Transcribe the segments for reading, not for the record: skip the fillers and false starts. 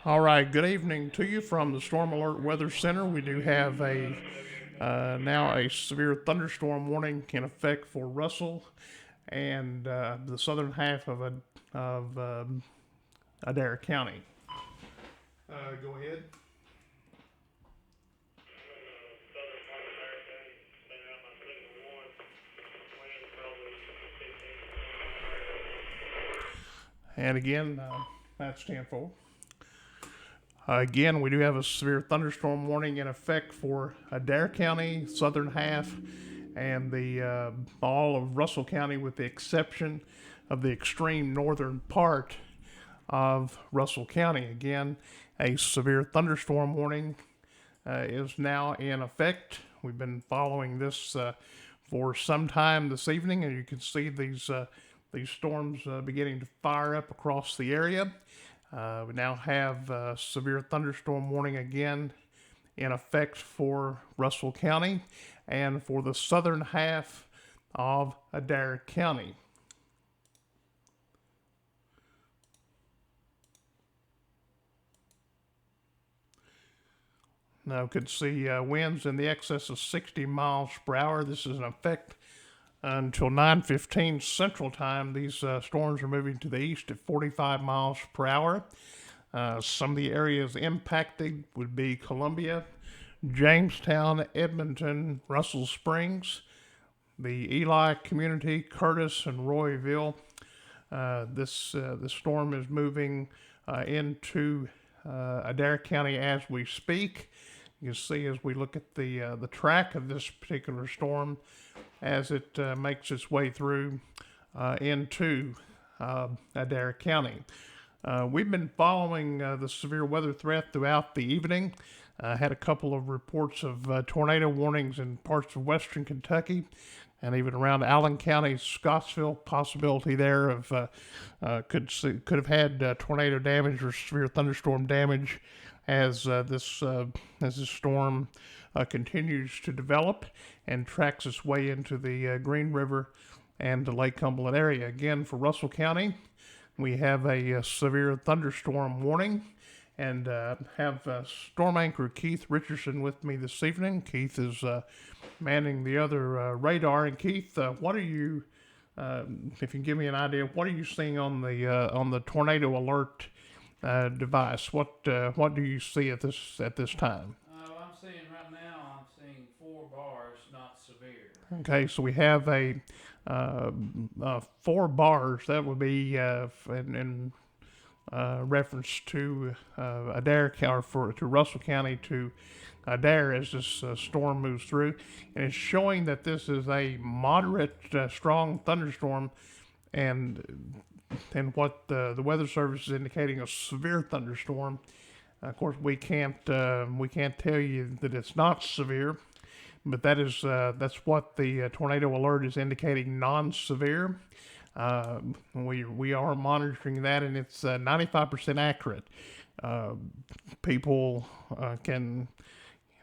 All right, good evening to you from the Storm Alert Weather Center. We do have a now a severe thunderstorm warning in effect for Russell and the southern half of Adair County. Go ahead. And again, that's 10-4. Again, we do have a severe thunderstorm warning in effect for Adair County, southern half, and the all of Russell County, with the exception of the extreme northern part of Russell County. Again, a severe thunderstorm warning is now in effect. We've been following this for some time this evening, and you can see these storms beginning to fire up across the area. We now have a severe thunderstorm warning again in effect for Russell County and for the southern half of Adair County. Now, we could see winds in the excess of 60 miles per hour. This is in effect until 9:15 Central Time. These storms are moving to the east at 45 miles per hour. Some of the areas impacted would be Columbia, Jamestown, Edmonton, Russell Springs, the Eli community, Curtis, and Royville. This storm is moving into Adair County as we speak. You can see as we look at the track of this particular storm as it makes its way through into Adair County. We've been following the severe weather threat throughout the evening. Had a couple of reports of tornado warnings in parts of western Kentucky and even around Allen County, Scottsville. Possibility there of could have had tornado damage or severe thunderstorm damage as this storm continues to develop and tracks its way into the Green River and the Lake Cumberland area. Again, for Russell County, we have a severe thunderstorm warning, and have storm anchor Keith Richardson with me this evening. Keith is manning the other radar. And Keith, what are you? If you can give me an idea, what are you seeing on the tornado alert device? What do you see at this time? I'm seeing right now. I'm seeing 4 bars, not severe. Okay, so we have a 4 bars. That would be in reference to Adair County, to Russell County, to Adair as this storm moves through, and it's showing that this is a moderate, strong thunderstorm, and what the Weather Service is indicating a severe thunderstorm. Of course, we can't tell you that it's not severe, but that's what the tornado alert is indicating, non-severe. We are monitoring that, and it's 95% accurate. People can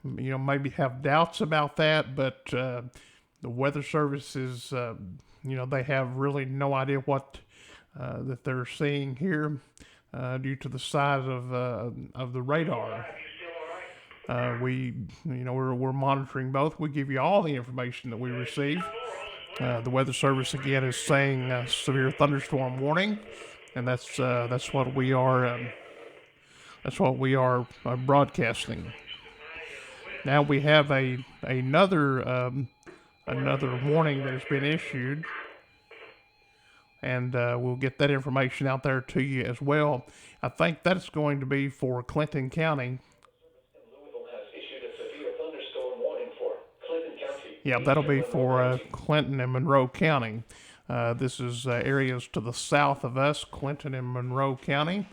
maybe have doubts about that, but the Weather Service is they have really no idea what that they're seeing here due to the size of the radar. We're monitoring both. We give you all the information that we receive. The Weather Service again is saying severe thunderstorm warning, and that's what we are broadcasting. Now we have another warning that has been issued, and we'll get that information out there to you as well. I think that's going to be for Clinton County. Louisville has issued a severe thunderstorm warning for Clinton County. Yeah, that'll be for Clinton and Monroe County. This is areas to the south of us, Clinton and Monroe County.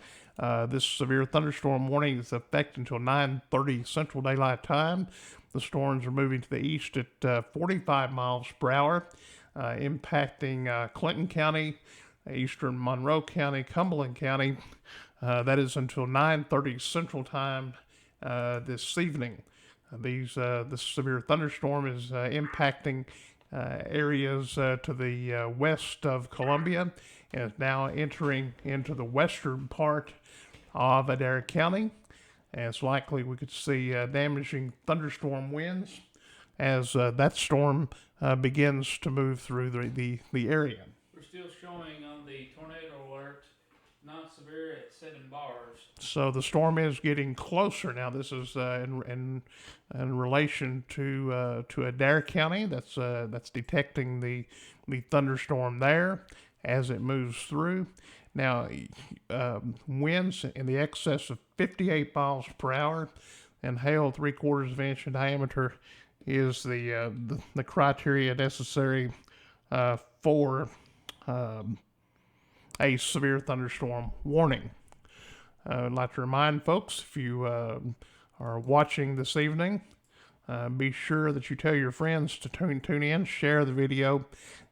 This severe thunderstorm warning is in effect until 9:30 Central Daylight Time. The storms are moving to the east at 45 miles per hour, impacting Clinton County, eastern Monroe County, Cumberland County. That is until 9:30 Central Time this evening. This severe thunderstorm is impacting areas to the west of Columbia, and is now entering into the western part of Adair County. And it's likely we could see damaging thunderstorm winds as that storm begins to move through the area. We're still showing on the tornado alert, not severe at 7 bars. So the storm is getting closer now. This is in relation to Adair County. That's detecting the thunderstorm there as it moves through. Now, winds in the excess of 58 miles per hour and hail 3/4 of an inch in diameter is the criteria necessary for a severe thunderstorm warning. I'd like to remind folks, if you are watching this evening, be sure that you tell your friends to tune in, share the video,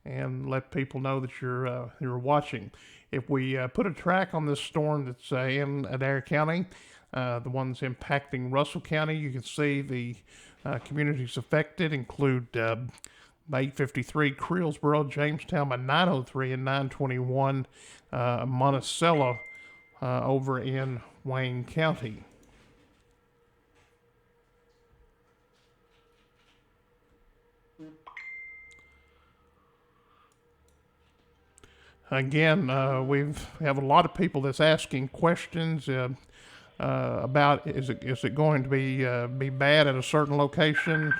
and let people know that you're watching. If we put a track on this storm that's in Adair County, the ones impacting Russell County, you can see the communities affected include by 853 Creelsboro, Jamestown by 903 and 921 Monticello over in Wayne County. Again, we have a lot of people that's asking questions about is it going to be bad at a certain location.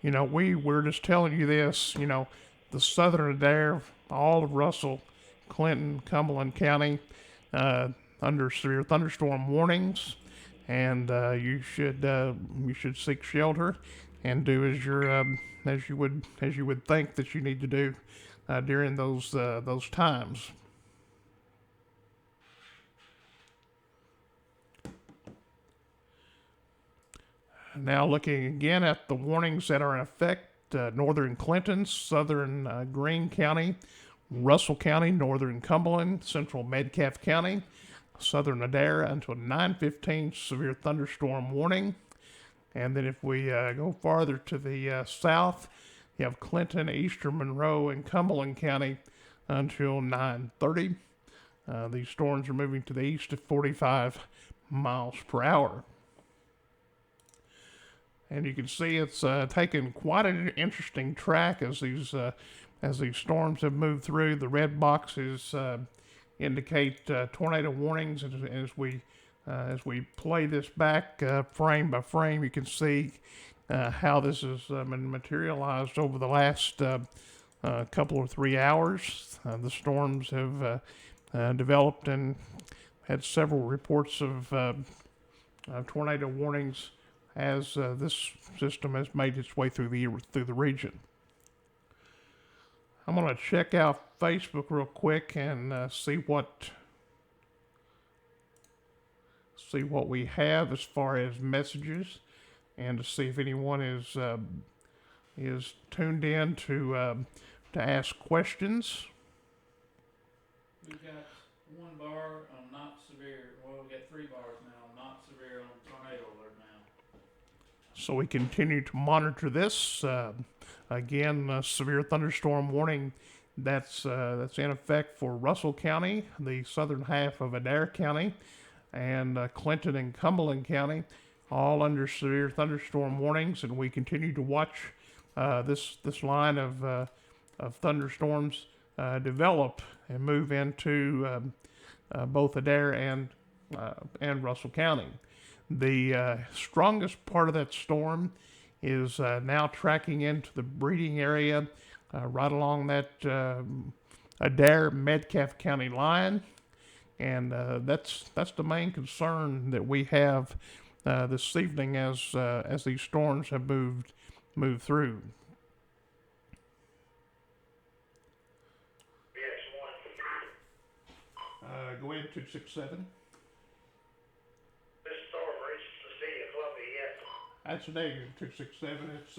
We're just telling you this. The southern Adair, all of Russell, Clinton, Cumberland County, under severe thunderstorm warnings, and you should seek shelter and do as you would think that you need to do during those times. Now looking again at the warnings that are in effect, northern Clinton, southern Greene County, Russell County, northern Cumberland, central Metcalfe County, southern Adair until 9:15 severe thunderstorm warning. And then if we go farther to the south, you have Clinton, eastern Monroe, and Cumberland County until 9:30. These storms are moving to the east at 45 miles per hour. And you can see it's taken quite an interesting track as these storms have moved through. The red boxes indicate tornado warnings, and as we play this back frame by frame, you can see how this has been materialized over the last couple or 3 hours. The storms have developed and had several reports of tornado warnings as this system has made its way through the region. I'm going to check out Facebook real quick and see what we have as far as messages, and to see if anyone is tuned in to ask questions. We've got 1 bar on not severe. Well, we've got 3 bars now on not severe on tornado alert now. So we continue to monitor this. Again, severe thunderstorm warning that's in effect for Russell County, the southern half of Adair County, and Clinton and Cumberland County, all under severe thunderstorm warnings. And we continue to watch this line of thunderstorms develop and move into both Adair and Russell County. The strongest part of that storm is now tracking into the breeding area right along that Adair Metcalfe County line, and that's the main concern that we have this evening as these storms have moved through. Go ahead, 267. This storm reached the city of Columbia yet? That's negative 267. It's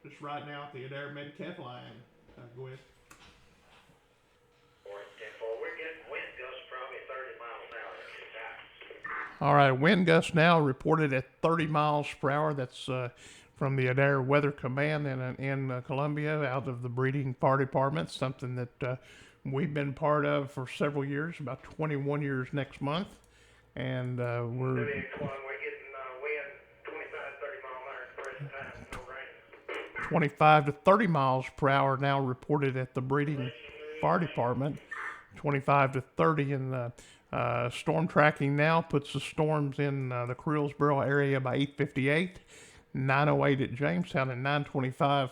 just right now at the Adair Metcalfe line. Go ahead. We're getting wind gusts probably 30 miles an hour at this time. All right, wind gusts now reported at 30 miles per hour. That's from the Adair Weather Command in Columbia, out of the breeding fire department, something that we've been part of for several years, about 21 years next month. And we're We're getting wind 25, 30 mile an hour at the present time, no rain. 25 to 30 miles per hour now reported at the breeding fire department. 25 to 30 in the storm tracking now puts the storms in the Crewelsboro area by 8:58, 9:08 at Jamestown, and 9:25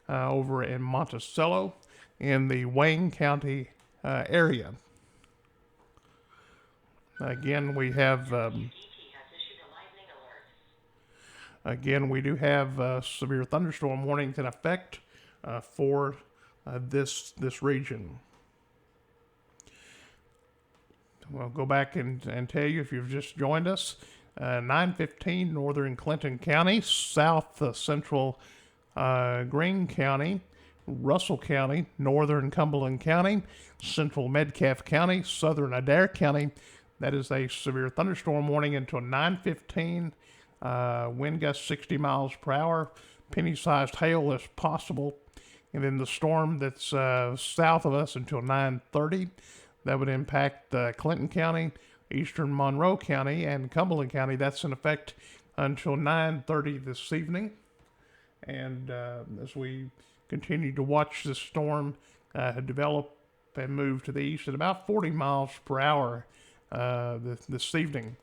over in Monticello in the Wayne County area. Again, we have again we do have severe thunderstorm warnings in effect for this region. I'll go back and tell you if you've just joined us. 9:15 northern Clinton County, south central Greene County, Russell County, northern Cumberland County, central Metcalfe County, southern Adair County. That is a severe thunderstorm warning until 9:15. Wind gusts 60 miles per hour. Penny-sized hail is possible. And then the storm that's south of us until 9:30. That would impact Clinton County, eastern Monroe County, and Cumberland County. That's in effect until 9:30 this evening. And as we continue to watch this storm develop and move to the east at about 40 miles per hour this evening.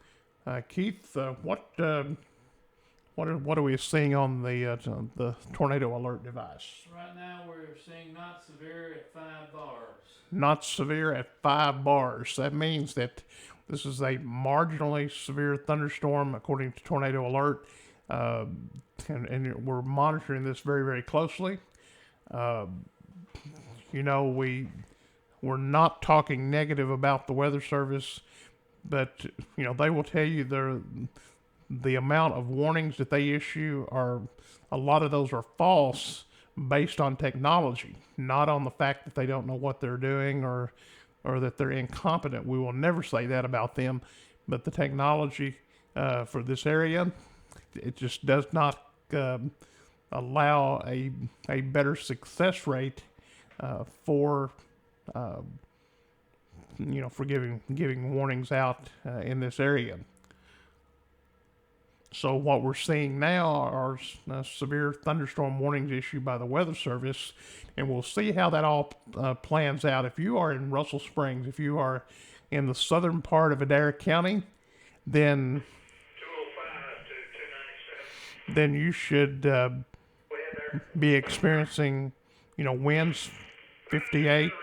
Keith, what are we seeing on the tornado alert device? Right now, we're seeing not severe at 5 bars. Not severe at 5 bars. That means that this is a marginally severe thunderstorm according to Tornado Alert, and we're monitoring this very, very closely. We're not talking negative about the Weather Service, but they will tell you the amount of warnings that they issue a lot of those are false, based on technology, not on the fact that they don't know what they're doing or that they're incompetent. We will never say that about them, but the technology for this area, it just does not allow a better success rate for giving warnings out in this area. So what we're seeing now are severe thunderstorm warnings issued by the Weather Service, and we'll see how that all plans out. If you are in Russell Springs, if you are in the southern part of Adair County, then 205 to 297. then you should Wind there. be experiencing, winds 58. Report that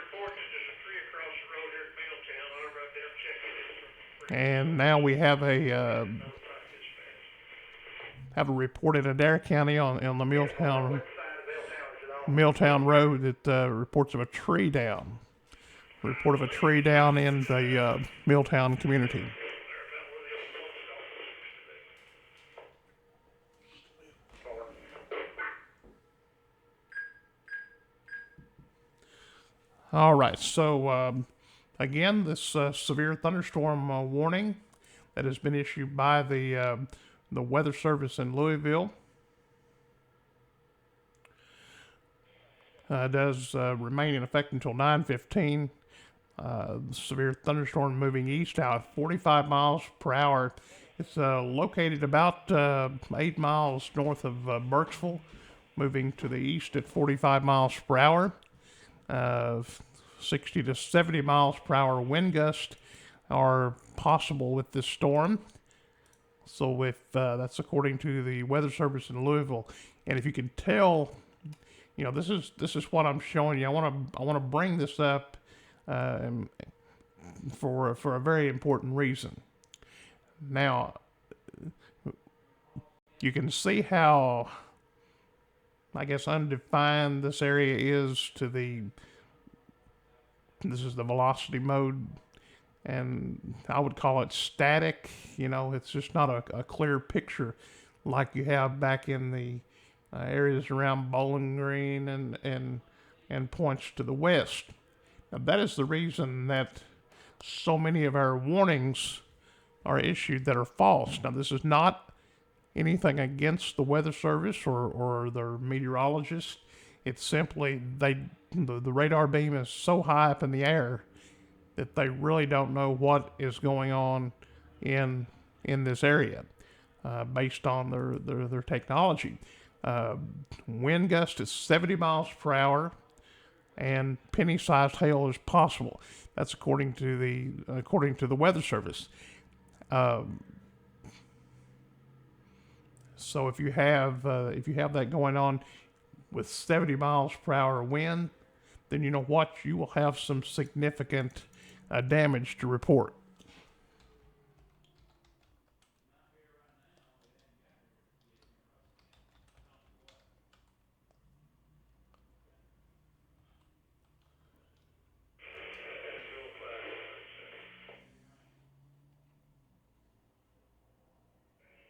there's a tree across the road here at Milltown. I'll run down and check it. And now we have a report in Adair County on the Milltown Road that reports of a tree down. Report of a tree down in the Milltown community. All right, so again, this severe thunderstorm warning that has been issued by the Weather Service in Louisville does remain in effect until 9:15. Severe thunderstorm moving east out at 45 miles per hour. It's located about 8 miles north of Burkesville, moving to the east at 45 miles per hour. 60 to 70 miles per hour wind gusts are possible with this storm. So if that's according to the Weather Service in Louisville, and if you can tell, this is what I'm showing you. I want to bring this up for a very important reason. Now, you can see how, I guess, undefined this area is this is the velocity mode, and I would call it static. It's just not a clear picture like you have back in the areas around Bowling Green and points to the west. Now, that is the reason that so many of our warnings are issued that are false. Now, this is not anything against the Weather Service or their meteorologists. It's simply the radar beam is so high up in the air that they really don't know what is going on in this area based on their technology. Wind gust is 70 miles per hour, and penny-sized hail is possible. That's according to the Weather Service. So if you have that going on with 70 miles per hour wind, then you know what, you will have some significant damage to report.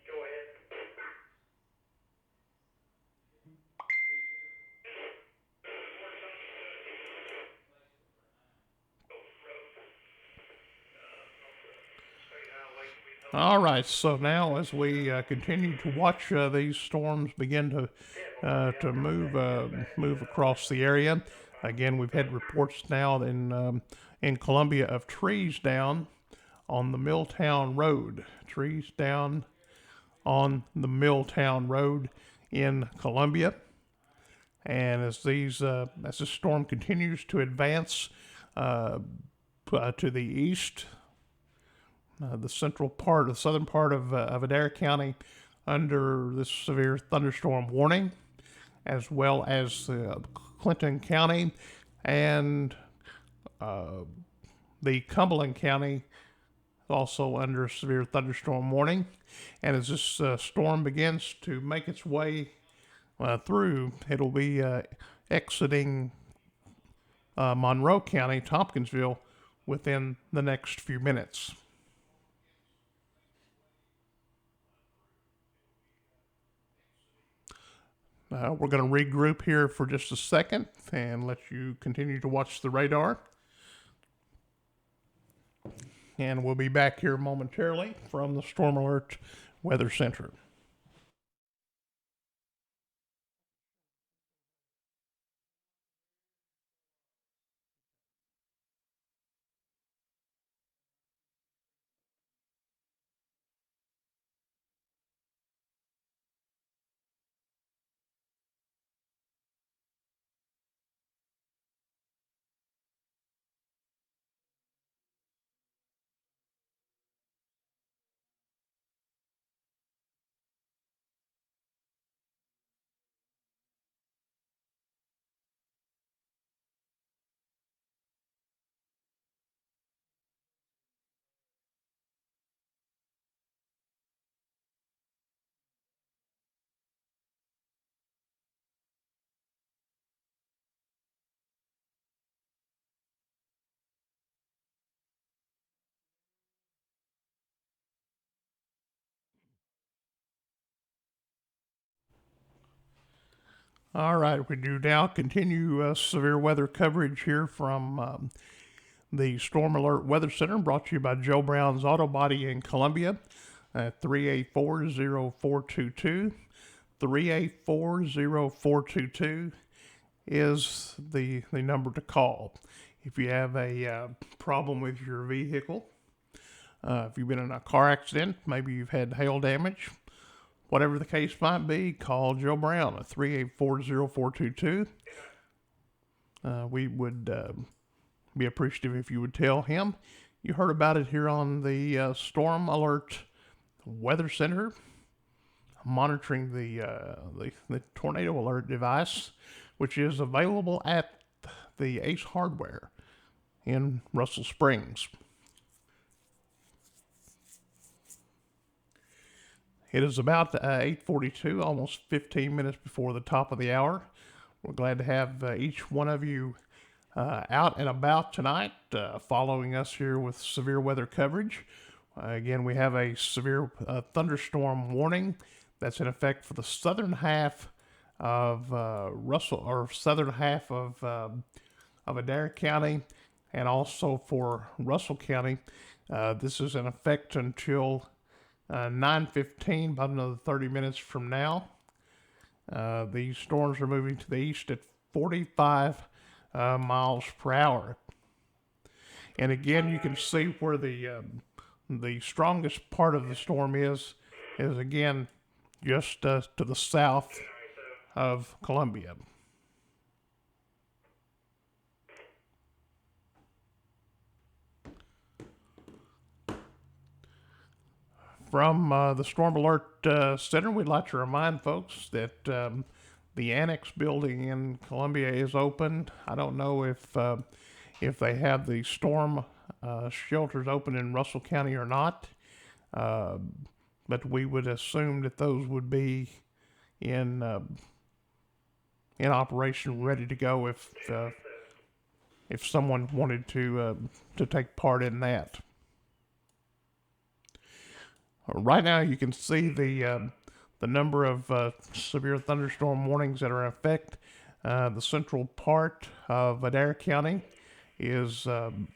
Go ahead. All right, so now as we continue to watch these storms begin to move across the area, again we've had reports now in Columbia of trees down on the Milltown Road. Trees down on the Milltown Road in Columbia, and as this storm continues to advance to the east. The southern part of Adair County under this severe thunderstorm warning, as well as Clinton County and the Cumberland County also under severe thunderstorm warning. And as this storm begins to make its way through, it'll be exiting Monroe County, Tompkinsville, within the next few minutes. We're going to regroup here for just a second and let you continue to watch the radar. And we'll be back here momentarily from the Storm Alert Weather Center. All right, we do now continue severe weather coverage here from the Storm Alert Weather Center, brought to you by Joe Brown's Auto Body in Columbia at 384-0422. 384-0422 is the number to call if you have a problem with your vehicle. If you've been in a car accident, maybe you've had hail damage, whatever the case might be, call Joe Brown at 384-0422. We would be appreciative if you would tell him you heard about it here on the Storm Alert Weather Center, monitoring the tornado alert device, which is available at the Ace Hardware in Russell Springs. It is about 8:42, almost 15 minutes before the top of the hour. We're glad to have each one of you out and about tonight, following us here with severe weather coverage. Again, we have a severe thunderstorm warning that's in effect for the southern half of southern half of Adair County, and also for Russell County. This is in effect until 9:15, about another 30 minutes from now. These storms are moving to the east at 45 miles per hour. And again, you can see where the strongest part of the storm is again just to the south of Columbia. From the Storm Alert Center, we'd like to remind folks that the Annex building in Columbia is open. I don't know if they have the storm shelters open in Russell County or not, but we would assume that those would be in operation, ready to go if someone wanted to take part in that. Right now, you can see the number of severe thunderstorm warnings that are in effect. The central part of Adair County is All units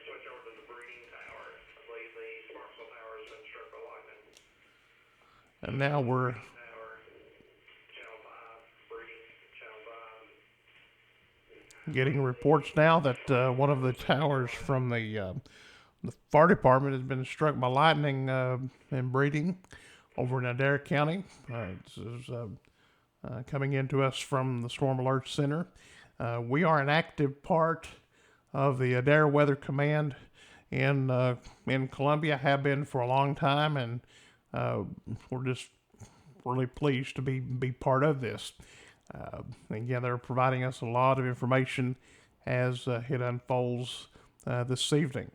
switch over to the breeding tower. I believe the Sparksville tower has been struck by lightning. and now we're Tower, channel 5, breeding, channel 5. getting reports now that one of the towers from the fire department has been struck by lightning and breeding over in Adair County. This is coming into us from the Storm Alert Center. We are an active part of the Adair Weather Command in Columbia, have been for a long time, and we're just really pleased to be part of this. Again, they're providing us a lot of information as it unfolds this evening.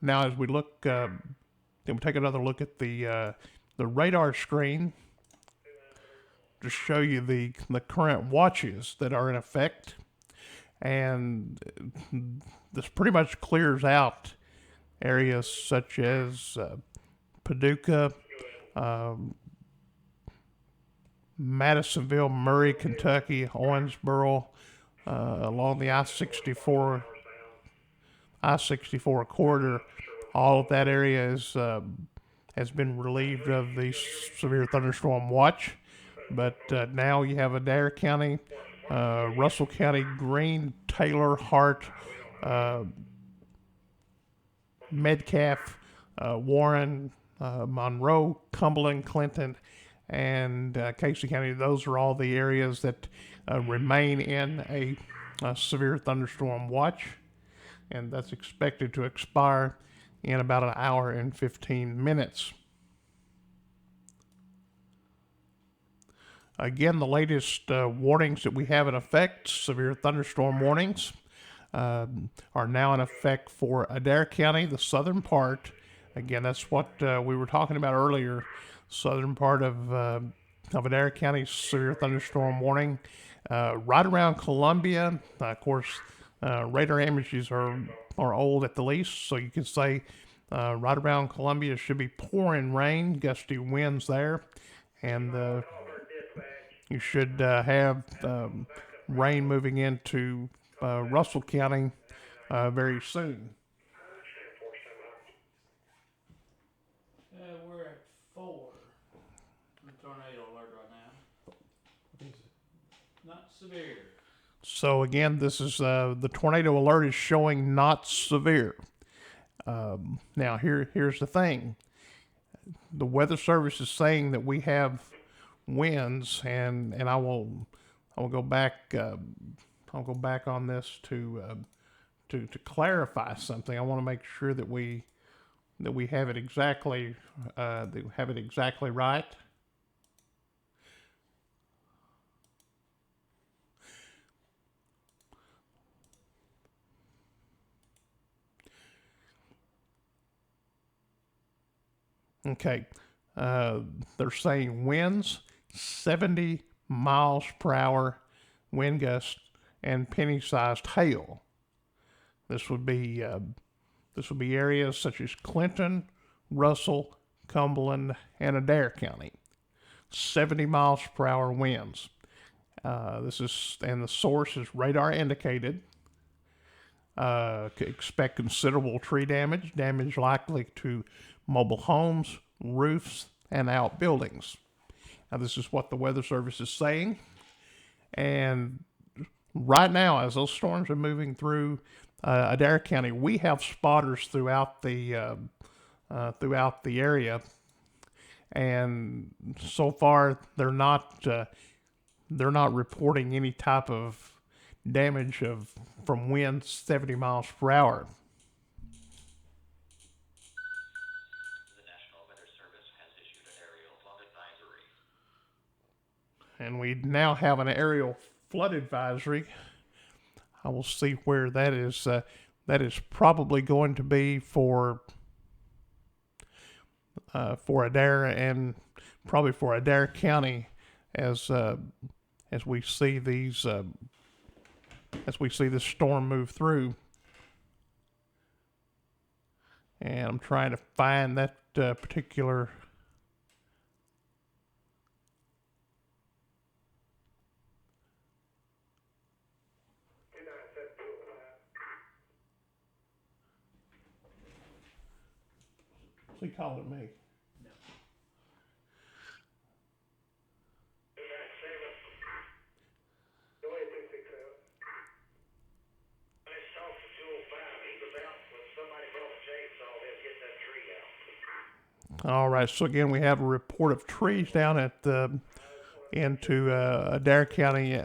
Now, as we look, then we take another look at the radar screen to show you the current watches that are in effect, and this pretty much clears out areas such as Paducah, Madisonville, Murray, Kentucky, Owensboro, along the I-64 corridor. All of that area has been relieved of the severe thunderstorm watch, but now you have Adair County, Russell County, Greene, Taylor, Hart, Metcalfe, Warren, Monroe, Cumberland, Clinton, and Casey County. Those are all the areas that remain in a severe thunderstorm watch, and that's expected to expire in about an hour and 15 minutes. Again, the latest warnings that we have in effect, severe thunderstorm warnings, are now in effect for Adair County, the southern part. Again, that's what we were talking about earlier, southern part of Adair County, severe thunderstorm warning. Right around Columbia, of course, radar images are old at the least, so you can say right around Columbia should be pouring rain, gusty winds there, and you should have rain moving into Russell County very soon. We're at 4 in tornado alert right now. Not severe. So again, this is the tornado alert is showing not severe. Now here's the thing. The Weather Service is saying that we have winds, and I will go back. I'll go back on this to clarify something. I want to make sure that we have it exactly right. Okay, they're saying winds 70 miles per hour, wind gusts, and penny-sized hail. This would be areas such as Clinton, Russell, Cumberland, and Adair County. 70 miles per hour winds. And the source is radar indicated. Expect considerable tree damage likely to mobile homes, roofs, and outbuildings. Now, this is what the Weather Service is saying. And right now, as those storms are moving through Adair County, we have spotters throughout the area, and so far they're not reporting any type of damage from winds 70 miles per hour. The National Weather Service has issued an aerial flood advisory. And we now have an aerial flood advisory. I will see where that is. That is probably going to be for Adair and probably for Adair County as we see these as we see this storm move through. And I'm trying to find that particular. He called it me. All right. So again, we have a report of trees down at into Adair County,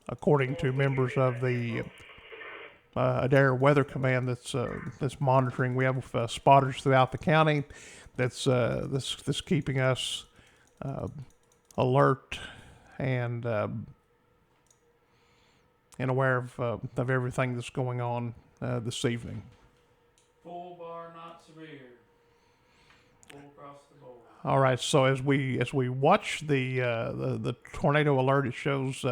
according to members of the Adair Weather Command that's monitoring. We have spotters throughout the county that's keeping us alert and aware of everything that's going on this evening. Full bar, not severe. Full across the board. All right. So as we watch the tornado alert, it shows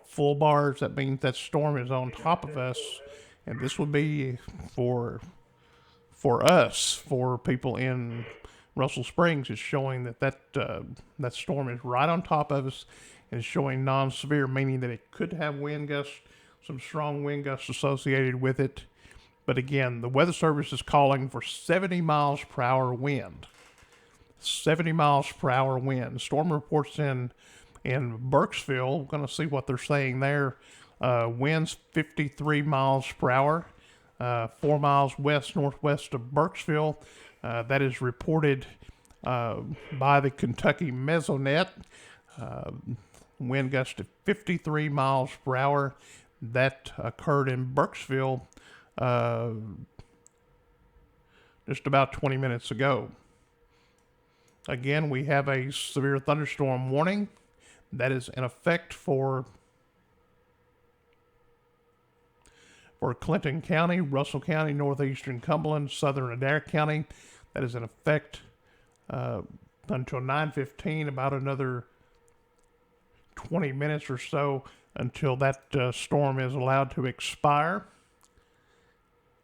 full bars. That means that storm is on top of us, and this would be for us, for people in Russell Springs. It's showing that storm is right on top of us, and it's showing non-severe, meaning that it could have wind gusts, some strong wind gusts associated with it. But again, the Weather Service is calling for 70 miles per hour wind. 70 miles per hour wind. Storm reports in Burkesville. We're going to see what they're saying there. Winds 53 miles per hour, 4 miles west-northwest of Burkesville. That is reported by the Kentucky Mesonet. Wind gust of 53 miles per hour. That occurred in Burkesville just about 20 minutes ago. Again, we have a severe thunderstorm warning that is in effect for Clinton County, Russell County, northeastern Cumberland, southern Adair County. That is in effect until 9:15, about another 20 minutes or so until that storm is allowed to expire.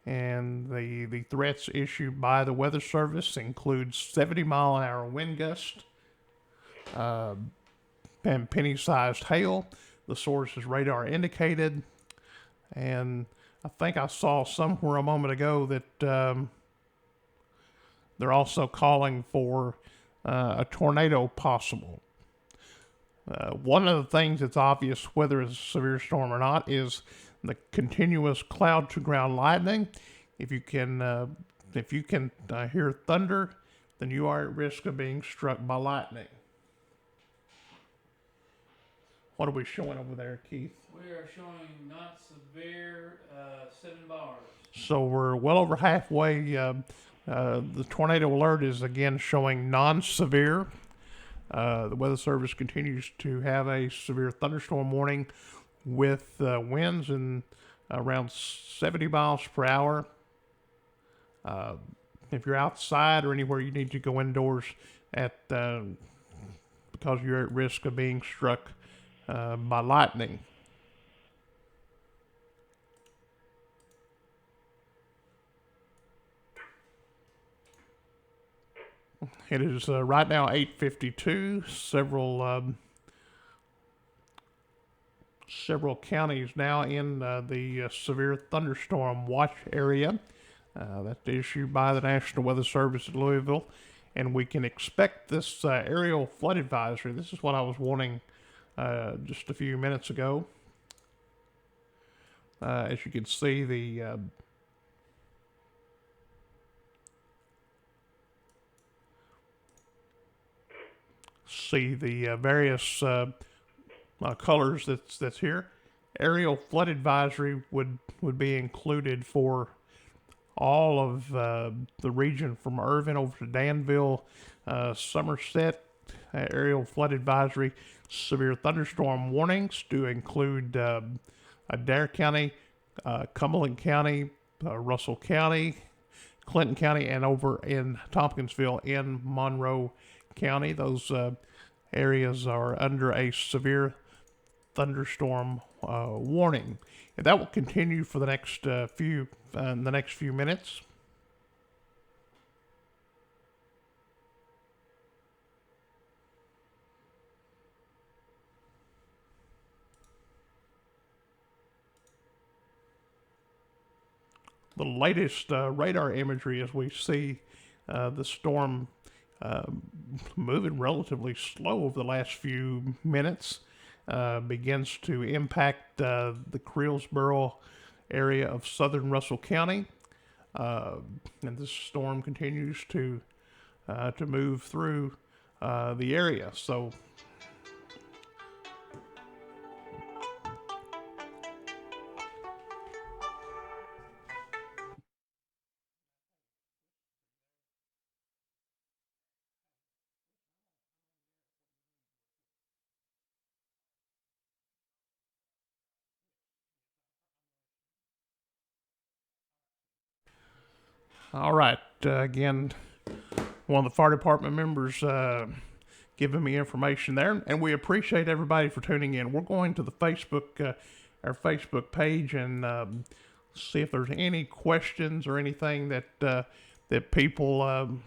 And the threats issued by the Weather Service include 70-mile-an-hour wind gust and penny-sized hail. The source is radar indicated. And I think I saw somewhere a moment ago that they're also calling for a tornado possible. One of the things that's obvious, whether it's a severe storm or not, is the continuous cloud-to-ground lightning. If you can hear thunder, then you are at risk of being struck by lightning. What are we showing over there, Keith? We are showing not severe, 7 bars. So we're well over halfway. The tornado alert is again showing non-severe. The Weather Service continues to have a severe thunderstorm warning with winds in around 70 miles per hour. If you're outside or anywhere you need to go indoors because you're at risk of being struck by lightning. It is right now 8:52. several counties now in the severe thunderstorm watch area. That's issued by the National Weather Service at Louisville. And we can expect this aerial flood advisory. This is what I was wanting just a few minutes ago. As you can see, the various colors that's here. Aerial flood advisory would be included for all of the region from Irvin over to Danville, Somerset. Aerial flood advisory, severe thunderstorm warnings do include Adair County, Cumberland County, Russell County, Clinton County, and over in Tompkinsville in Monroe County. Those areas are under a severe thunderstorm warning, and that will continue for the next few minutes. The latest radar imagery as we see the storm moving relatively slow over the last few minutes begins to impact the Creelsboro area of southern Russell County, and this storm continues to move through the area. So all right, again, one of the fire department members giving me information there, and we appreciate everybody for tuning in. We're going to the our Facebook page, and see if there's any questions or anything that people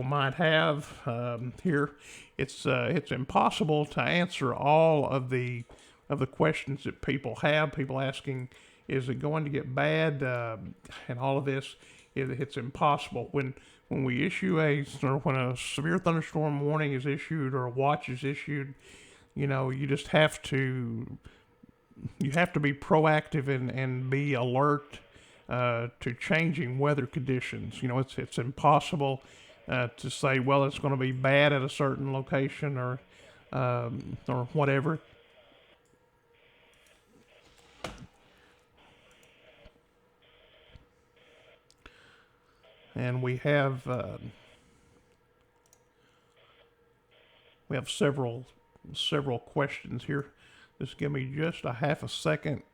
might have here. It's impossible to answer all of the questions that people have. People asking, is it going to get bad? And all of this, it's impossible. When we issue when a severe thunderstorm warning is issued or a watch is issued, you just have to be proactive and be alert to changing weather conditions. It's impossible to say, well, it's going to be bad at a certain location or whatever. And we have several questions here. Just give me just a half a second.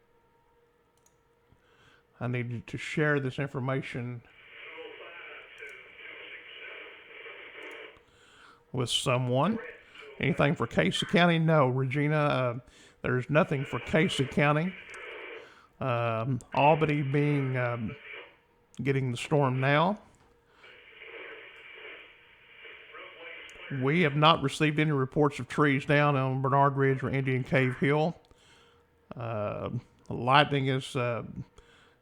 I needed to share this information with someone. Anything for Casey County? No, Regina, there's nothing for Casey County. Albany being getting the storm now. We have not received any reports of trees down on Bernard Ridge or Indian Cave Hill. Lightning is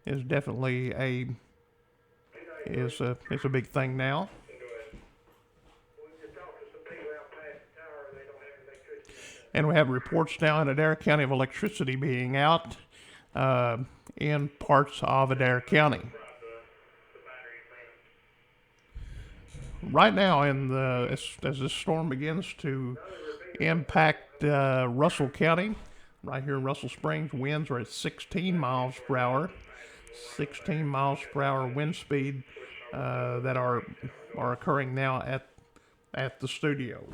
definitely a big thing now. And we have reports now in Adair County of electricity being out in parts of Adair County. Right now, as this storm begins to impact Russell County, right here in Russell Springs, winds are at 16 miles per hour. 16 miles per hour wind speed that are occurring now at the studio.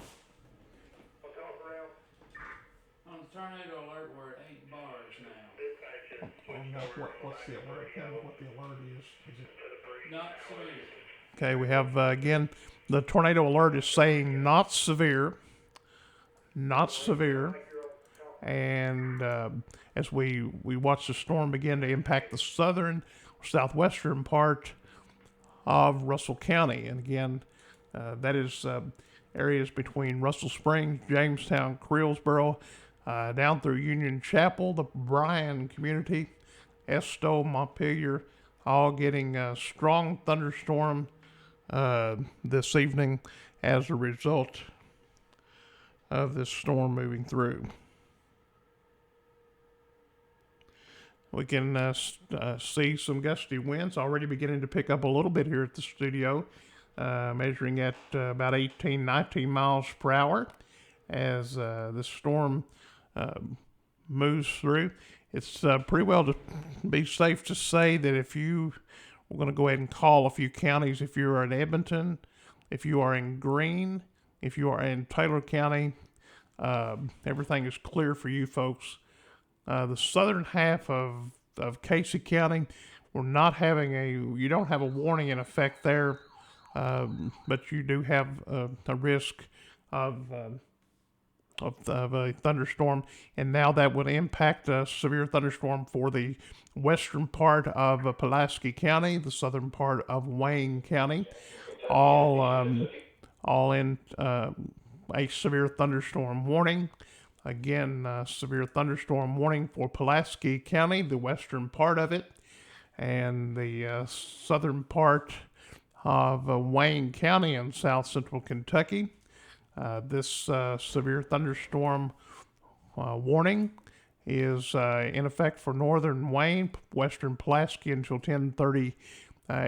On the tornado alert, we're at 8 bars now. What's the alert? Tell me what the alert is. Is it Not severe. okay? We have again, the tornado alert is saying not severe, and as we watch the storm begin to impact the southern, southwestern part of Russell County, and again, that is areas between Russell Springs, Jamestown, Creelsboro, down through Union Chapel, the Bryan community, Esto, Montpelier, all getting a strong thunderstorm this evening as a result of this storm moving through. We can see some gusty winds already beginning to pick up a little bit here at the studio, measuring at about 18, 19 miles per hour as this storm moves through. It's pretty well to be safe to say that if we're going to go ahead and call a few counties. If you are in Edmonton, if you are in Greene, if you are in Taylor County, everything is clear for you folks. The southern half of Casey County, you don't have a warning in effect there, but you do have a risk of a thunderstorm, and now that would impact a severe thunderstorm for the western part of Pulaski County, the southern part of Wayne County, all in a severe thunderstorm warning. Again, severe thunderstorm warning for Pulaski County, the western part of it, and the southern part of Wayne County in south central Kentucky. This severe thunderstorm warning is in effect for northern Wayne, western Pulaski until 10:30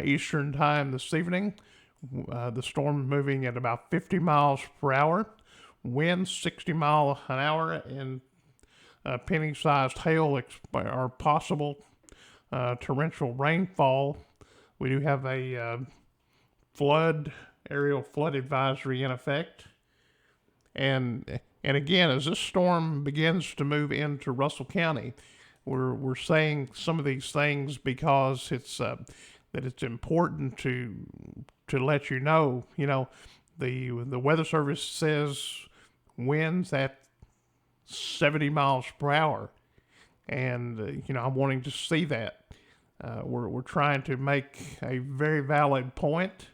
Eastern time this evening. The storm moving at about 50 miles per hour. Winds 60 miles an hour, and penny-sized hail are possible. Torrential rainfall. We do have a aerial flood advisory in effect. And again, as this storm begins to move into Russell County, we're saying some of these things because it's important to let you know. The Weather Service says winds at 70 miles per hour, and I'm wanting to see that. We're trying to make a very valid point.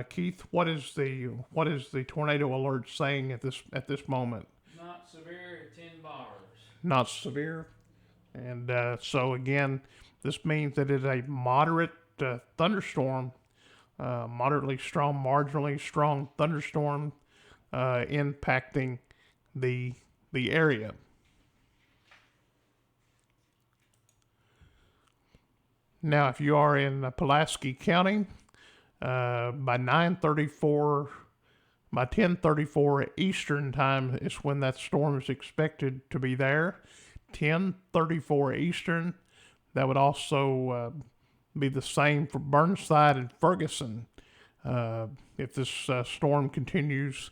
Keith, what is the tornado alert saying at this moment? Not severe, 10 bars. Not severe, and so again, this means that it's a moderate thunderstorm, moderately strong, marginally strong thunderstorm impacting the area. Now, if you are in Pulaski County, by 10:34 Eastern time is when that storm is expected to be there. 10:34 Eastern. That would also be the same for Burnside and Ferguson if this storm continues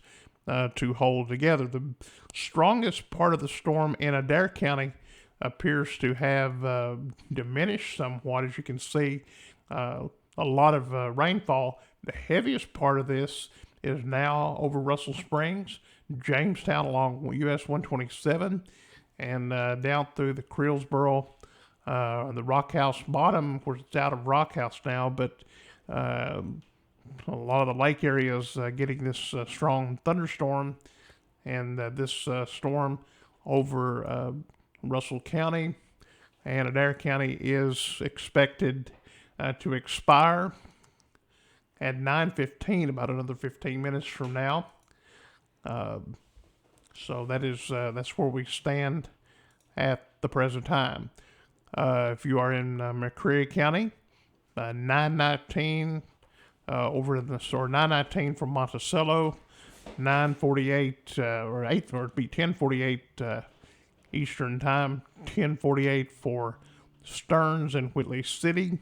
to hold together. The strongest part of the storm in Adair County appears to have diminished somewhat. As you can see, a lot of rainfall. The heaviest part of this is now over Russell Springs, Jamestown along US 127, and down through the Creelsboro, the Rockhouse bottom. Of course, it's out of Rockhouse now, but a lot of the lake areas getting this strong thunderstorm, and this storm over Russell County and Adair County is expected to expire at 9:15, about another 15 minutes from now. So that's where we stand at the present time. If you are in McCreary County, 9:19 over the store, 9:19 from Monticello, 9:48 or 8, or it'd be 10:48 Eastern time, 10:48 for Stearns and Whitley City,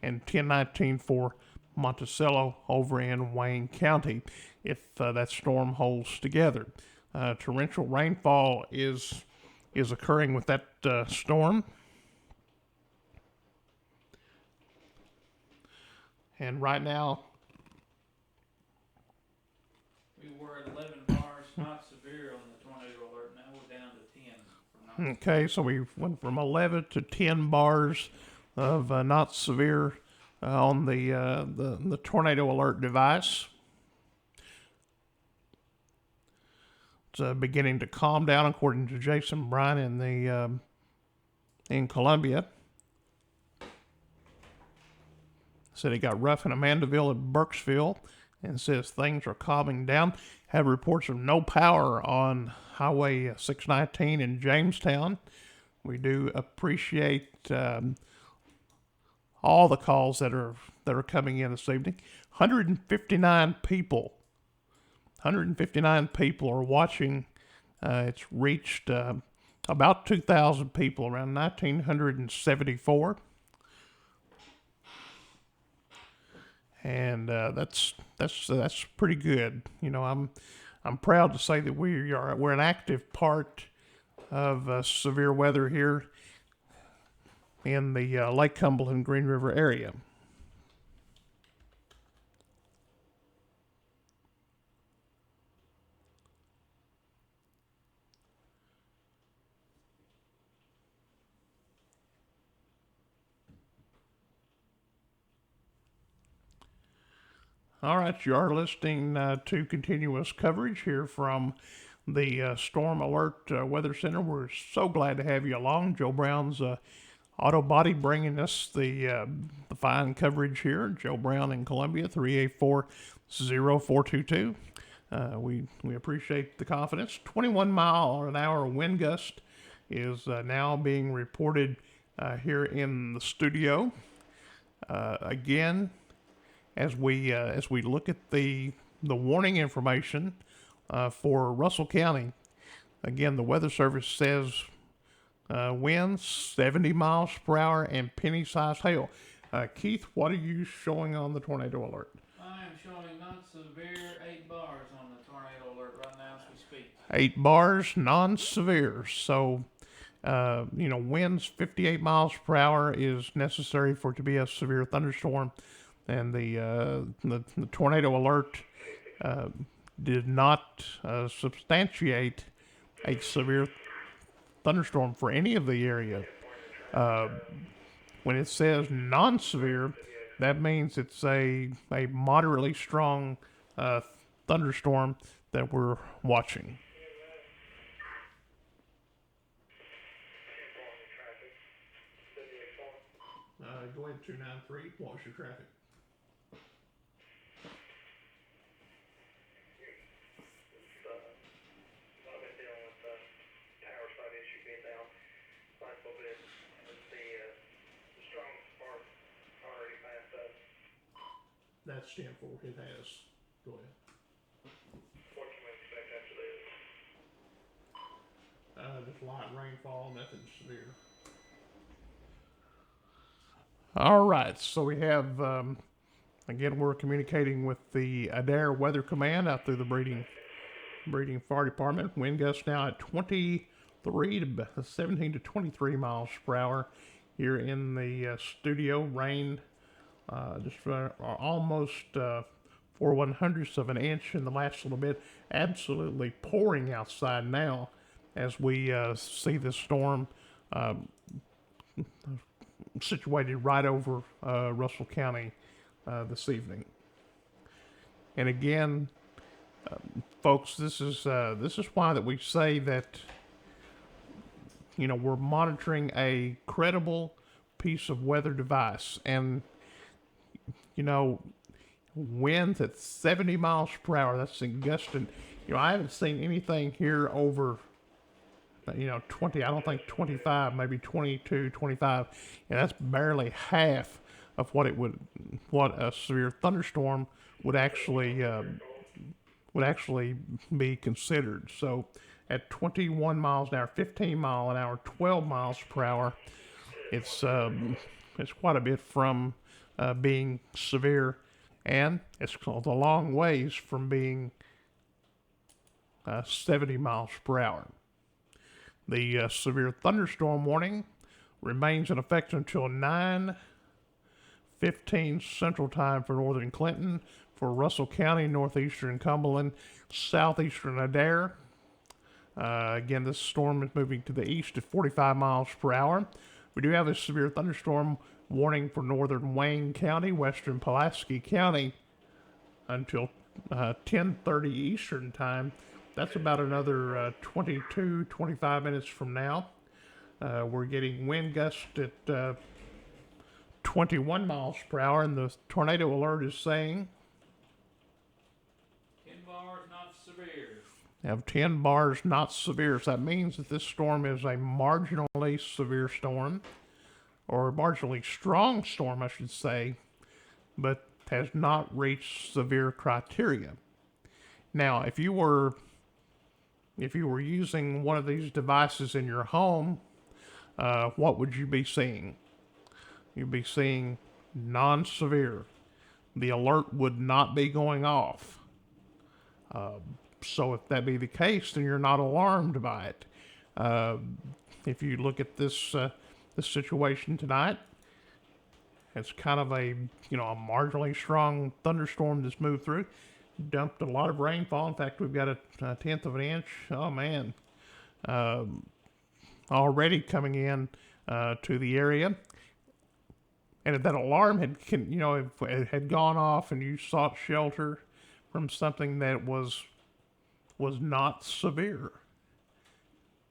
and 10:19 for Monticello over in Wayne County, if that storm holds together. Torrential rainfall is occurring with that storm. And right now, We were at 11 bars, not severe on the tornado alert. Now we're down to 10. From not okay, so we went from 11 to 10 bars of not severe on the tornado alert device. beginning to calm down, according to Jason Bryan in Columbia. Said it got rough in Amandaville and Burkesville, and says things are calming down. Have reports of no power on Highway 619 in Jamestown. We do appreciate all the calls that are coming in this evening. 159 people are watching. It's reached about 2,000 people, around 1,974. And that's pretty good. You know, I'm proud to say that we're an active part of severe weather here in the Lake Cumberland Green River area. All right, you are listening to continuous coverage here from the Storm Alert Weather Center. We're so glad to have you along. Joe Brown's Auto Body bringing us the fine coverage here. Joe Brown in Columbia, 384-0422. We appreciate the confidence. 21-mile-an-hour wind gust is now being reported here in the studio. Again, as we look at the warning information for Russell County, again, the Weather Service says winds 70 miles per hour and penny-sized hail. Keith, what are you showing on the tornado alert? I am showing non-severe 8 bars on the tornado alert right now as we speak. 8 bars, non-severe. So, winds 58 miles per hour is necessary for it to be a severe thunderstorm. And the tornado alert did not substantiate a severe thunderstorm for any of the area. When it says non-severe, that means it's a moderately strong thunderstorm that we're watching. Go ahead, 293. What was your traffic? I've been dealing with the tower side issue being down quite a little bit. The strong spark already passed us. That's 10-4. It has. Go ahead. What can we expect after this? Just light rainfall, nothing severe. All right, so we have, again, we're communicating with the Adair Weather Command out through the Breeding Fire Department. Wind gusts now at 17 to 23 miles per hour here in the studio. Rain just almost 4/100ths of an inch in the last little bit. Absolutely pouring outside now as we see this storm situated right over Russell County this evening. And again, folks, this is why that we say that we're monitoring a credible piece of weather device, and winds at 70 miles per hour. That's in gusting. I haven't seen anything here over 20, I don't think 25, maybe 22, 25. And that's barely half of what a severe thunderstorm would actually be considered. So at 21 miles an hour, 15 mile an hour, 12 miles per hour, it's quite a bit from being severe, and it's a long ways from being 70 miles per hour. The severe thunderstorm warning remains in effect until 9:15 Central Time for northern Clinton, for Russell County, northeastern Cumberland, southeastern Adair. Again, this storm is moving to the east at 45 miles per hour. We do have a severe thunderstorm warning for northern Wayne County, western Pulaski County until 10:30 Eastern Time. that's about another 22, 25 minutes from now. We're getting wind gusts at 21 miles per hour, and the tornado alert is saying 10 bars, not severe. have 10 bars, not severe. So that means that this storm is a marginally severe storm, or a marginally strong storm, I should say, but has not reached severe criteria. Now, if you were using one of these devices in your home, what would you be seeing? You'd be seeing non-severe. The alert would not be going off. So if that be the case, then you're not alarmed by it. If you look at this situation tonight, it's kind of a marginally strong thunderstorm that's moved through, dumped a lot of rainfall. In fact, we've got a tenth of an inch. Oh man, already coming in to the area. And if that alarm had gone off and you sought shelter from something that was not severe,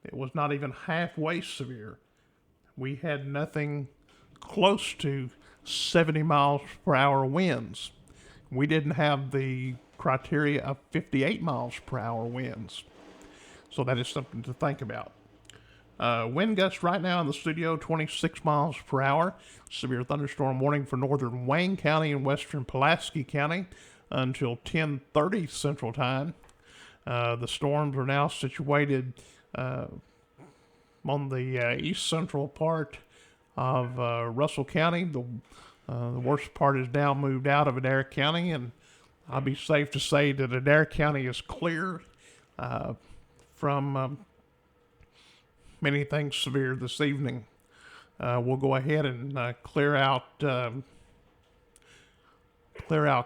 it was not even halfway severe. We had nothing close to 70 miles per hour winds. We didn't have the criteria of 58 miles per hour winds. So that is something to think about. Wind gusts right now in the studio, 26 miles per hour. Severe thunderstorm warning for northern Wayne County and western Pulaski County until 10:30 Central Time. The storms are now situated on the east central part of Russell County. The worst part is now moved out of Adair County, and I'll be safe to say that Adair County is clear from many things severe this evening. We'll go ahead and clear out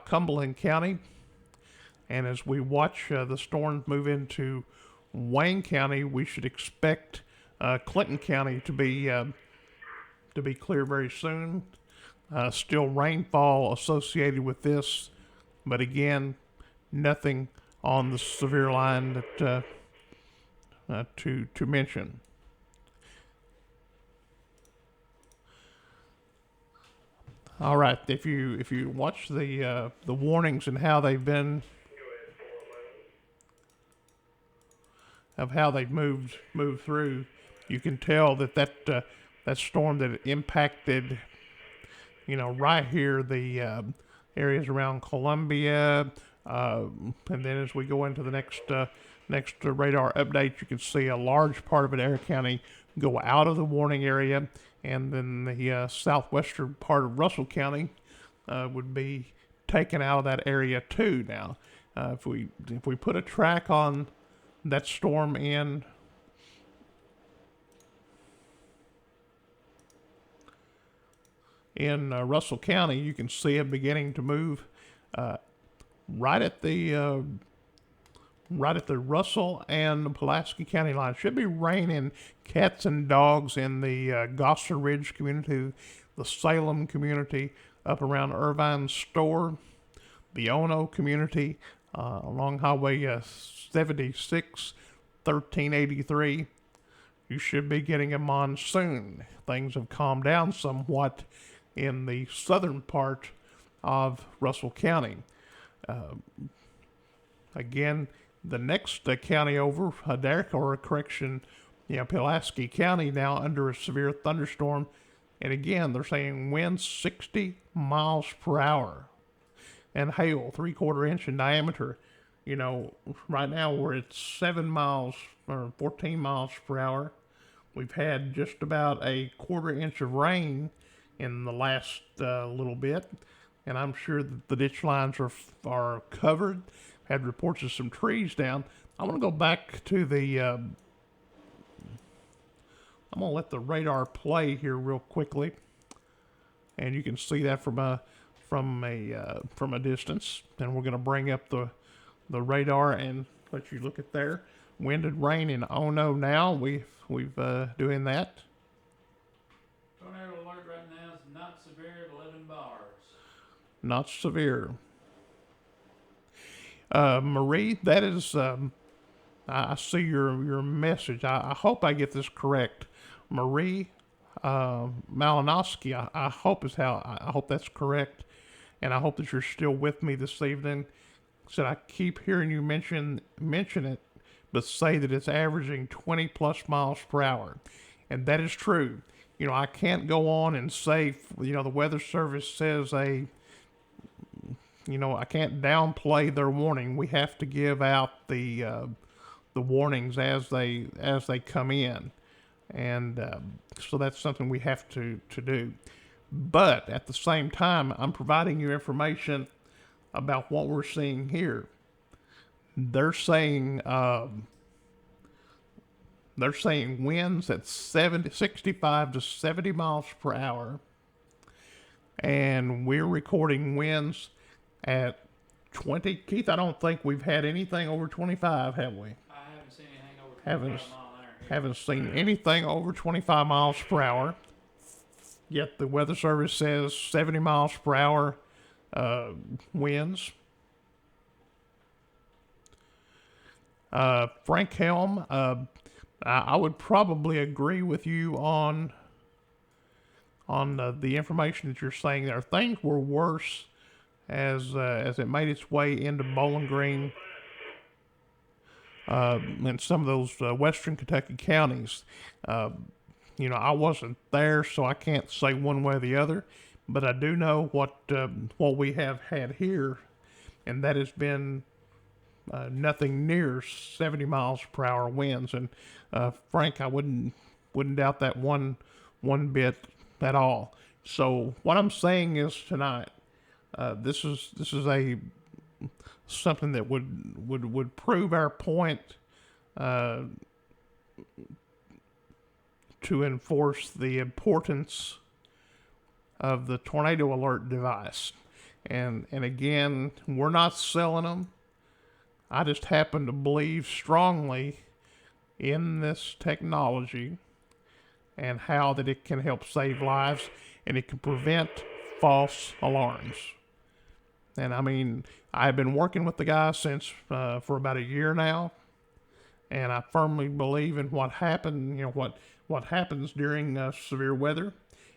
Cumberland County, and as we watch the storms move into Wayne County, we should expect Clinton County to be clear very soon. Still rainfall associated with this, but again, nothing on the severe line that to mention. All right, if you watch the warnings and how they've been of how they've moved through, you can tell that storm that impacted, right here, the areas around Columbia, and then as we go into the next radar update, you can see a large part of Adair County go out of the warning area, and then the southwestern part of Russell County would be taken out of that area too. Now, if we put a track on that storm in Russell County, you can see it beginning to move right at the Russell and Pulaski County line. Should be raining cats and dogs in the Gosser Ridge community, the Salem community up around Irvine Store, the Ono community along Highway 76, 1383. You should be getting a monsoon. Things have calmed down somewhat in the southern part of Russell County. Again, the next county over, Pulaski County, now under a severe thunderstorm. And again, they're saying winds 60 miles per hour and hail 3/4 inch in diameter. Right now we're at 7 miles or 14 miles per hour. We've had just about a 1/4 inch of rain in the last little bit, and I'm sure that the ditch lines are covered. Had reports of some trees down. I want to go back to the. I'm gonna let the radar play here real quickly, and you can see that from a distance. And we're gonna bring up the radar and let you look at there. Wind and rain in Ono now. We've doing that. Tornado alert right now is not severe at 11 bars. I see your message. I hope I get this correct. Marie Malinowski, I hope is how I hope that's correct, and I hope that you're still with me this evening. Said I keep hearing you mention it, but say that it's averaging 20 plus miles per hour, and that is true. You know, I can't go on and say, you know, the Weather Service says I can't downplay their warning. We have to give out the warnings as they come in, and so that's something we have to do. But at the same time, I'm providing you information about what we're seeing here. They're saying winds at 65 to 70 miles per hour, and we're recording winds at 20. Keith, I don't think we've had anything over 25, have we? I haven't seen anything over 25 Haven't- mile an hour here. Haven't seen anything over 25 miles per hour. Yet the Weather Service says 70 miles per hour winds. Frank Helm, I would probably agree with you on the information that you're saying there. Things were worse as it made its way into Bowling Green and some of those western Kentucky counties. You know, I wasn't there, so I can't say one way or the other, but I do know what we have had here, and that has been nothing near 70 miles per hour winds. And Frank, I wouldn't doubt that one bit at all. So what I'm saying is tonight, this is something that would prove our point to enforce the importance of the tornado alert device. And again, we're not selling them. I just happen to believe strongly in this technology and how that it can help save lives and it can prevent false alarms. And I mean, I've been working with the guy since for about a year now, and I firmly believe in what happened. You know what happens during severe weather.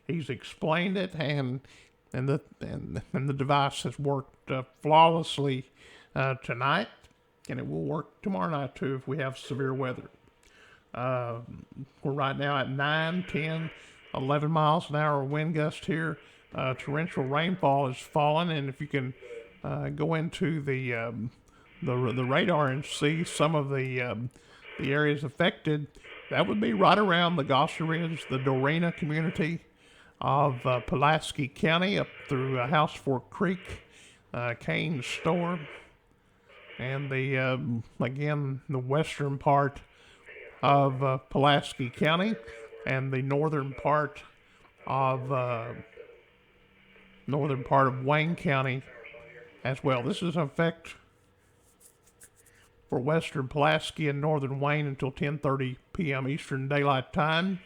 He's explained it, and the device has worked flawlessly tonight, and it will work tomorrow night too if we have severe weather. We're right now at 9, 10, 11 miles an hour wind gust here. Torrential rainfall is falling, and if you can go into the radar and see some of the areas affected, that would be right around the Gosser Ridge, the Dorena community of Pulaski County up through House Fork Creek, Kane's Store, and again the western part of Pulaski County and the northern part of Wayne County as well. This is in effect for western Pulaski and northern Wayne until 10:30 p.m. Eastern Daylight Time.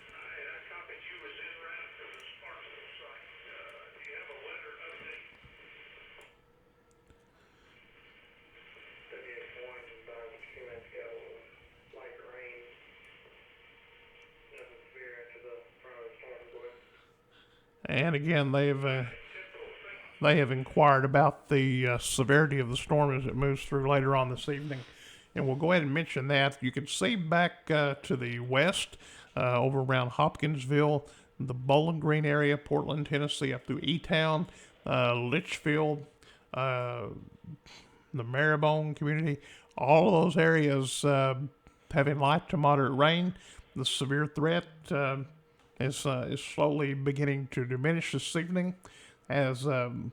And again, they have inquired about the severity of the storm as it moves through later on this evening. And we'll go ahead and mention that. You can see back to the west, over around Hopkinsville, the Bowling Green area, Portland, Tennessee, up through E-Town, Litchfield, the Maribone community, all of those areas having light to moderate rain. The severe threat is slowly beginning to diminish this evening as the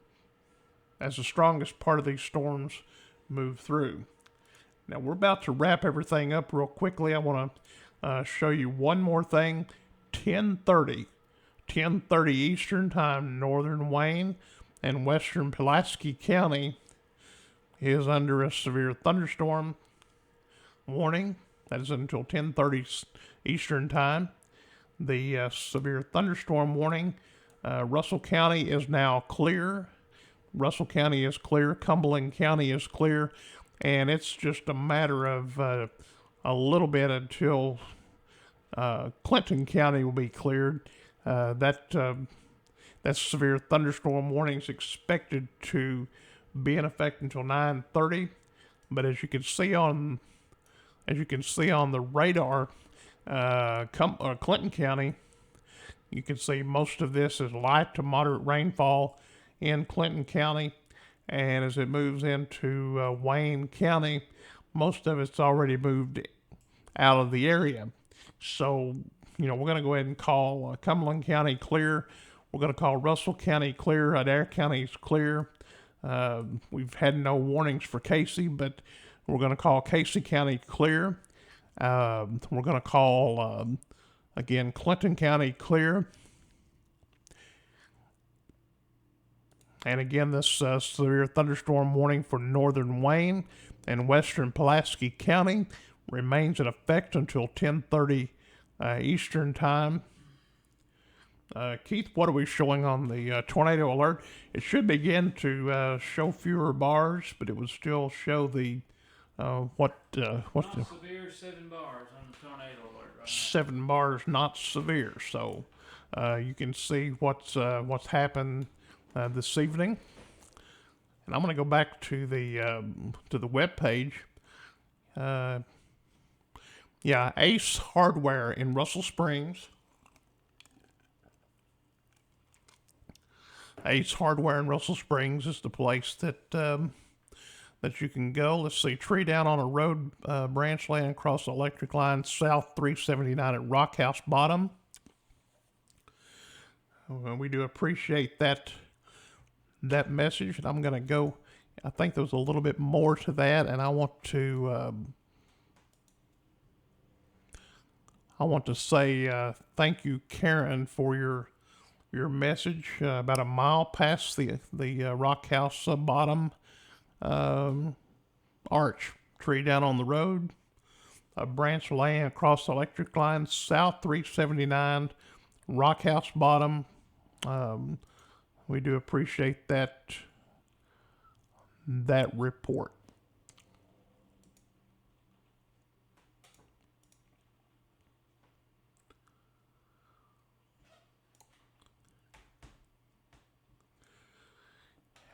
strongest part of these storms move through. Now we're about to wrap everything up real quickly. I want to show you one more thing. 10:30 Eastern Time, northern Wayne and western Pulaski County is under a severe thunderstorm warning. That is until 10:30 Eastern Time. The severe thunderstorm warning. Russell County is now clear. Russell County is clear. Cumberland County is clear. And it's just a matter of a little bit until Clinton County will be cleared. That severe thunderstorm warning is expected to be in effect until 9:30. But as you can see on the radar, Clinton County, you can see most of this is light to moderate rainfall in Clinton County, and as it moves into Wayne County, most of it's already moved out of the area. So, we're going to go ahead and call Cumberland County clear. We're going to call Russell County clear. Adair County is clear. We've had no warnings for Casey, but we're going to call Casey County clear. We're going to call, again, Clinton County clear. And again, this severe thunderstorm warning for northern Wayne and western Pulaski County remains in effect until 10:30 Eastern Time. Keith, what are we showing on the tornado alert? It should begin to show fewer bars, but it would still show the Not severe, 7 bars on the tornado alert right now. 7 bars, not severe. So you can see what's happened this evening. And I'm going to go back to the web page. Ace Hardware in Russell Springs. Ace Hardware in Russell Springs is the place that you can go. Let's see, tree down on a road branch laying across the electric line south 379 at Rock House Bottom. We do appreciate that message, and I'm going to go. I think there's a little bit more to that, and I want to say thank you, Karen, for your message. About a mile past the Rock House Bottom arch, tree down on the road, a branch laying across the electric line south 379, Rock House Bottom. We do appreciate that report.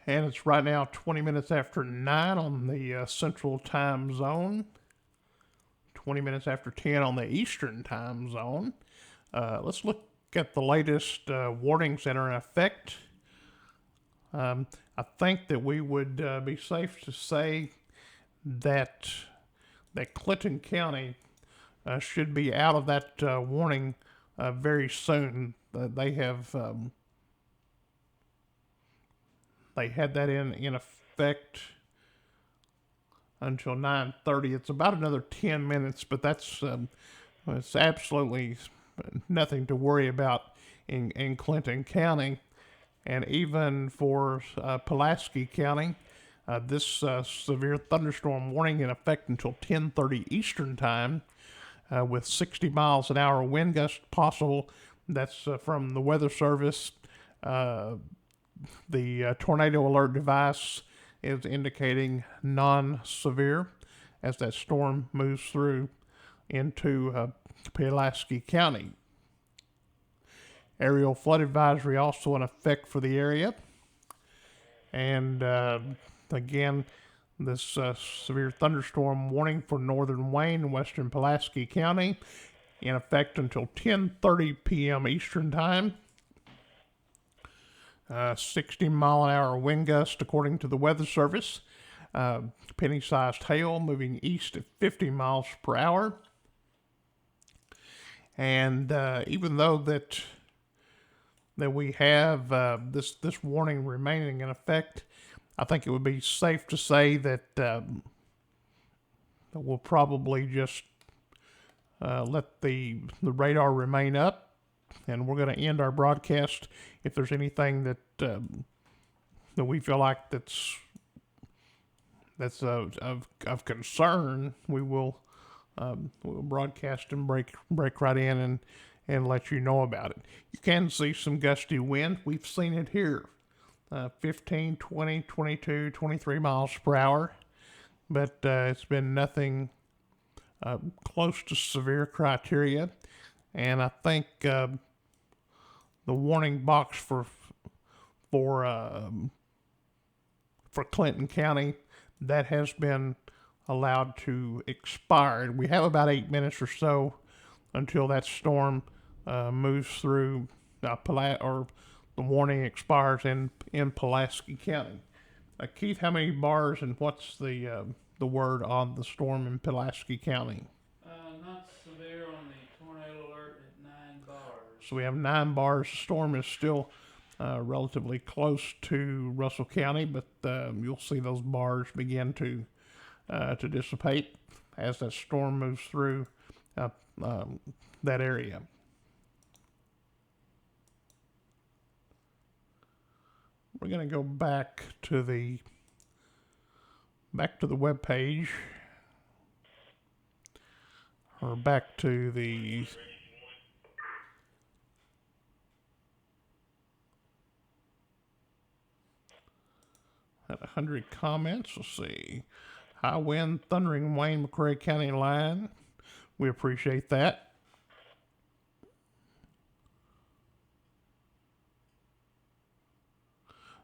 And it's right now 20 minutes after 9 on the Central Time Zone. 20 minutes after 10 on the Eastern Time Zone. Let's look at the latest warnings that are in effect. I think that we would be safe to say that Clinton County should be out of that warning very soon. They had that in effect until 9:30. It's about another 10 minutes, but that's it's absolutely nothing to worry about in Clinton County. And even for Pulaski County, this severe thunderstorm warning in effect until 10:30 Eastern Time, with 60 miles an hour wind gust possible. That's from the Weather Service. The tornado alert device is indicating non-severe as that storm moves through into Pulaski County. Aerial flood advisory also in effect for the area. And again, this severe thunderstorm warning for northern Wayne and western Pulaski County in effect until 10:30 p.m. Eastern Time. 60 mile an hour wind gust according to the Weather Service. Penny-sized hail moving east at 50 miles per hour. And even though that we have this warning remaining in effect, I think it would be safe to say that we'll probably just let the radar remain up, and we're going to end our broadcast. If there's anything that we feel like that's of concern, we'll broadcast and break right in and let you know about it. You can see some gusty wind. We've seen it here, 15, 20, 22, 23 miles per hour, but it's been nothing close to severe criteria, and I think the warning box for Clinton County, that has been allowed to expire. We have about 8 minutes or so until that storm moves through or the warning expires in Pulaski County. Keith, how many bars and what's the word on the storm in Pulaski County? Not severe on the tornado alert at 9 bars. So we have 9 bars. The storm is still relatively close to Russell County, but you'll see those bars begin to dissipate as that storm moves through that area. We're going to go back to the web page, or back to the had 100 comments. Let's see. High wind, thundering Wayne McRae County line. We appreciate that.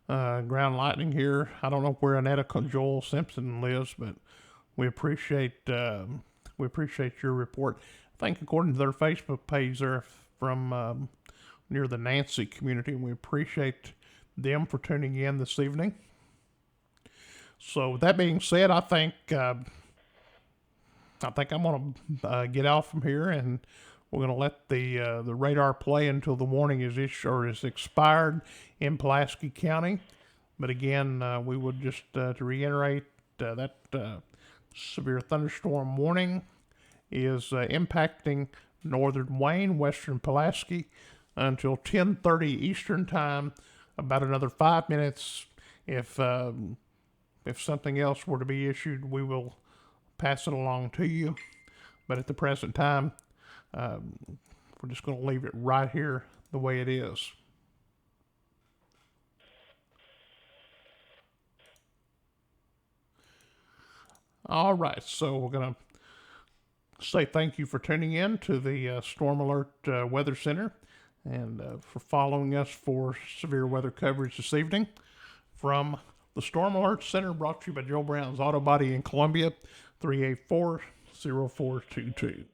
Ground lightning here. I don't know where Annetta Joel Simpson lives, but we appreciate your report. I think according to their Facebook page, they're from near the Nancy community, and we appreciate them for tuning in this evening. So that being said, I think I'm going to get out from here, and we're going to let the radar play until the warning is issued or is expired in Pulaski County. But again, we would just to reiterate that severe thunderstorm warning is impacting northern Wayne, western Pulaski until 10:30 Eastern time. About another 5 minutes. If something else were to be issued, we will pass it along to you. But at the present time, we're just going to leave it right here the way it is. All right, so we're going to say thank you for tuning in to the Storm Alert Weather Center, and for following us for severe weather coverage this evening. From the Storm Alert Center, brought to you by Joe Brown's Auto Body in Columbia, 384-0422.